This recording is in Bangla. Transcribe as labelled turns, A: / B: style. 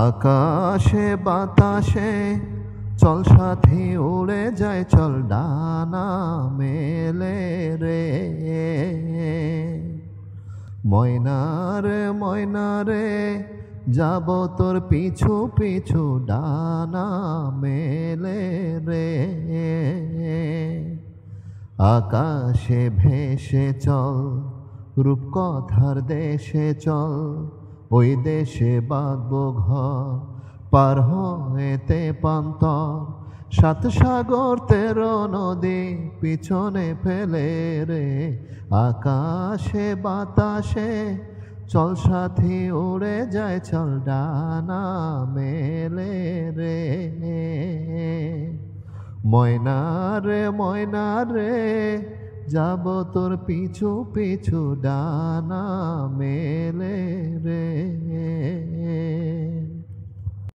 A: আকাশে বাতাসে চল সাথী উড়ে যায় চল ডানা মেলে রে। ময়না রে যাব তোর পিছু পিছু ডানা মেলে রে। আকাশে ভেসে চল রূপকথার দেশে চল, ওই দেশে বাঁধবো ঘর পার হয়েতে পান্তর। সাত সাগর 13 নদী পিছনে ফেলে রে। আকাশে বাতাসে চল সাথী উড়ে যায় চল ডানা মেলে রে। ময়না রে যাব তোর পিছু পিছু ডানা মেলে রে।